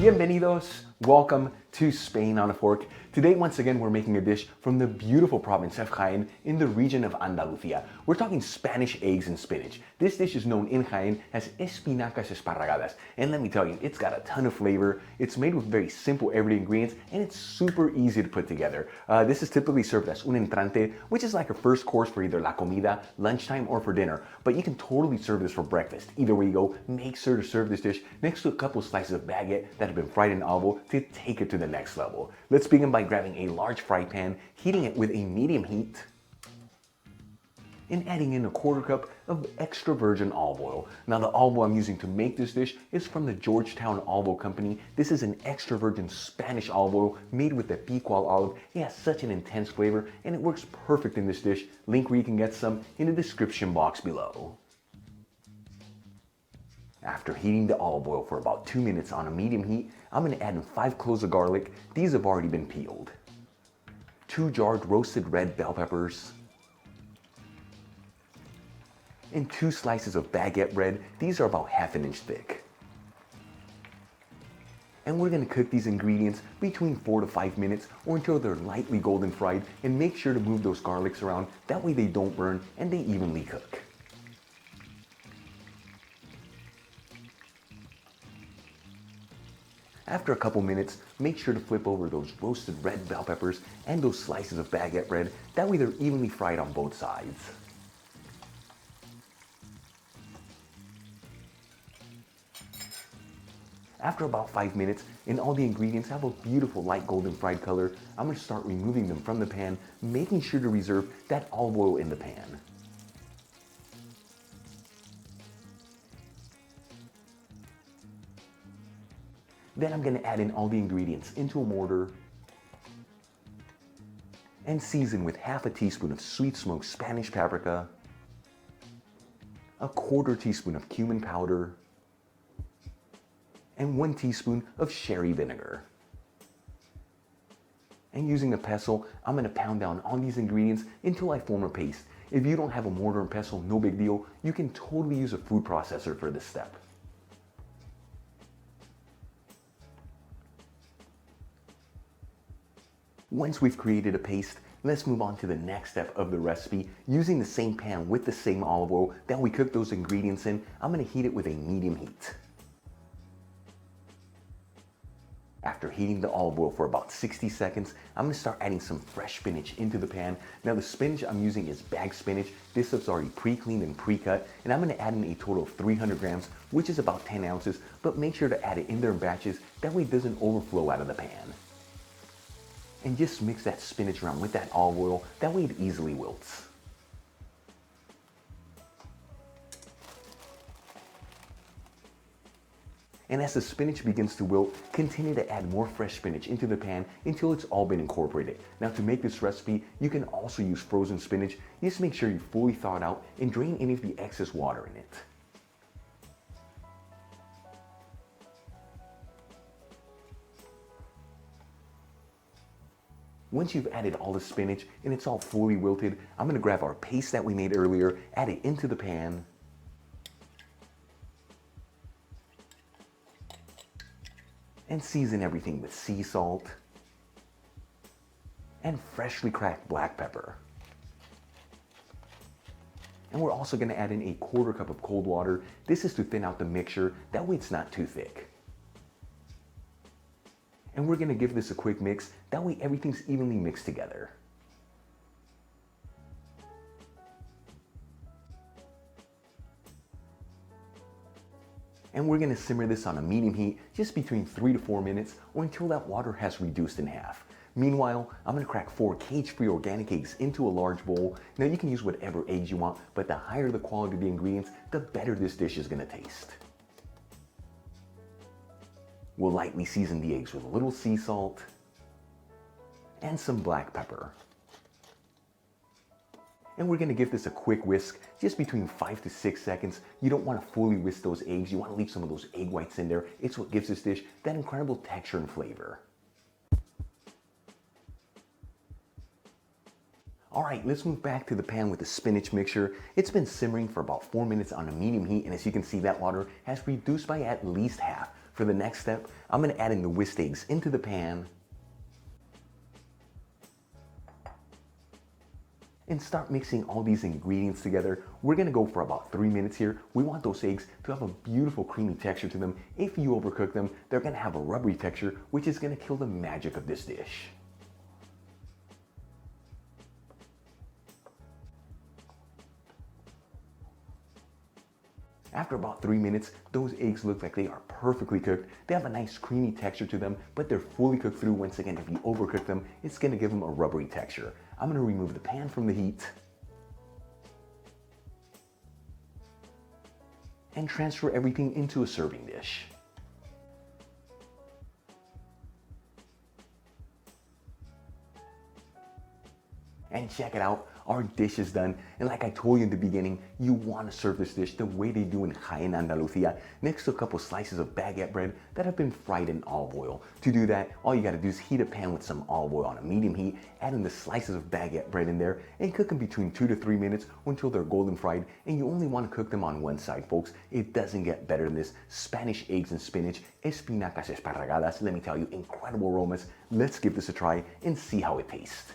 Bienvenidos, welcome to Spain on a Fork. Today, once again, we're making a dish from the beautiful province of Jaén in the region of Andalusia. We're talking Spanish eggs and spinach. This dish is known in Jaén as Espinacas Esparragadas. And let me tell you, it's got a ton of flavor. It's made with very simple everyday ingredients, and it's super easy to put together. This is typically served as un entrante, which is like a first course for either la comida, lunchtime, or for dinner. But you can totally serve this for breakfast. Either way you go, make sure to serve this dish next to a couple of slices of baguette that have been fried in olive oil to take it to the next level. Let's begin by grabbing a large fry pan, heating it with a medium heat, and adding in a quarter cup of extra virgin olive oil. Now the olive oil I'm using to make this dish is from the Georgetown Olive Oil Company. This is an extra virgin Spanish olive oil made with the Picual olive. It has such an intense flavor and it works perfect in this dish. Link where you can get some in the description box below. After heating the olive oil for about 2 minutes on a medium heat, I'm going to add in 5 cloves of garlic. These have already been peeled. 2 jarred roasted red bell peppers. And 2 slices of baguette bread. These are about ½ an inch thick. And we're going to cook these ingredients between 4 to 5 minutes or until they're lightly golden fried, and make sure to move those garlics around. That way they don't burn and they evenly cook. After a couple minutes, make sure to flip over those roasted red bell peppers and those slices of baguette bread. That way they're evenly fried on both sides. After about 5 minutes, and all the ingredients have a beautiful light golden fried color, I'm going to start removing them from the pan, making sure to reserve that olive oil in the pan. Then I'm going to add in all the ingredients into a mortar and season with ½ a teaspoon of sweet smoked Spanish paprika, ¼ teaspoon of cumin powder, and 1 teaspoon of sherry vinegar. And using a pestle, I'm going to pound down all these ingredients until I form a paste. If you don't have a mortar and pestle, no big deal. You can totally use a food processor for this step. Once we've created a paste, let's move on to the next step of the recipe. Using the same pan with the same olive oil that we cooked those ingredients in, I'm going to heat it with a medium heat. After heating the olive oil for about 60 seconds, I'm going to start adding some fresh spinach into the pan. Now the spinach I'm using is bagged spinach. This stuff's already pre-cleaned and pre-cut, and I'm going to add in a total of 300 grams, which is about 10 ounces, but make sure to add it in there in batches. That way it doesn't overflow out of the pan. And just mix that spinach around with that olive oil, that way it easily wilts. And as the spinach begins to wilt, continue to add more fresh spinach into the pan until it's all been incorporated. Now to make this recipe, you can also use frozen spinach. Just make sure you fully thaw it out and drain any of the excess water in it. Once you've added all the spinach and it's all fully wilted, I'm going to grab our paste that we made earlier, add it into the pan, and season everything with sea salt and freshly cracked black pepper. And we're also going to add in a ¼ cup of cold water. This is to thin out the mixture, that way it's not too thick. And we're going to give this a quick mix, that way everything's evenly mixed together. And we're going to simmer this on a medium heat, just between 3 to 4 minutes, or until that water has reduced in half. Meanwhile, I'm going to crack 4 cage-free organic eggs into a large bowl. Now you can use whatever eggs you want, but the higher the quality of the ingredients, the better this dish is going to taste. We'll lightly season the eggs with a little sea salt and some black pepper. And we're going to give this a quick whisk, just between 5 to 6 seconds. You don't want to fully whisk those eggs. You want to leave some of those egg whites in there. It's what gives this dish that incredible texture and flavor. All right, let's move back to the pan with the spinach mixture. It's been simmering for about 4 minutes on a medium heat, and as you can see, that water has reduced by at least half. For the next step, I'm gonna add in the whisked eggs into the pan and start mixing all these ingredients together. We're gonna go for about 3 minutes here. We want those eggs to have a beautiful creamy texture to them. If you overcook them, they're gonna have a rubbery texture, which is gonna kill the magic of this dish. After about 3 minutes, those eggs look like they are perfectly cooked. They have a nice creamy texture to them, but they're fully cooked through. Once again, if you overcook them, it's gonna give them a rubbery texture. I'm gonna remove the pan from the heat and transfer everything into a serving dish. And check it out, our dish is done. And like I told you in the beginning, you want to serve this dish the way they do in Jaén, Andalucía, next to a couple slices of baguette bread that have been fried in olive oil. To do that, all you got to do is heat a pan with some olive oil on a medium heat, add in the slices of baguette bread in there, and cook them between 2 to 3 minutes until they're golden fried. And you only want to cook them on one side, folks. It doesn't get better than this. Spanish eggs and spinach, Espinacas, Esparragadas. Let me tell you, incredible aromas. Let's give this a try and see how it tastes.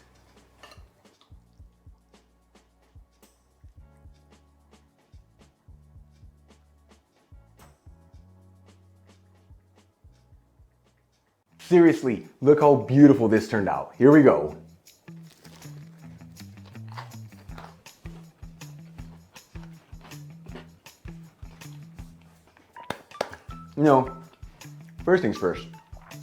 Seriously, look how beautiful this turned out. Here we go. You know, first things first,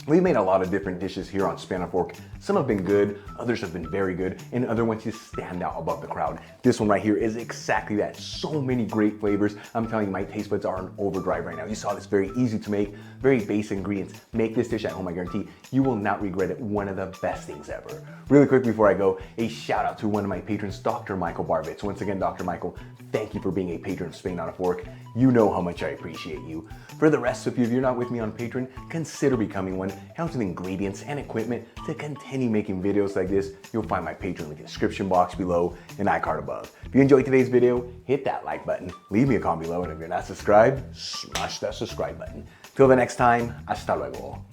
we've made a lot of different dishes here on Spin on a Fork. Some have been good, others have been very good, and other ones just stand out above the crowd. This one right here is exactly that. So many great flavors. I'm telling you, my taste buds are on overdrive right now. You saw this, very easy to make, very basic ingredients. Make this dish at home, I guarantee you will not regret it. One of the best things ever. Really quick before I go, a shout out to one of my patrons, Dr. Michael Barvitz. Once again, Dr. Michael, thank you for being a patron of Spin on a Fork. You know how much I appreciate you. For the rest of you, if you're not with me on Patreon, consider becoming one. Helps with ingredients and equipment to continue making videos like this. You'll find my Patreon link in the description box below and iCard above. If you enjoyed today's video, hit that like button, leave me a comment below, and if you're not subscribed, smash that subscribe button. Till the next time, hasta luego.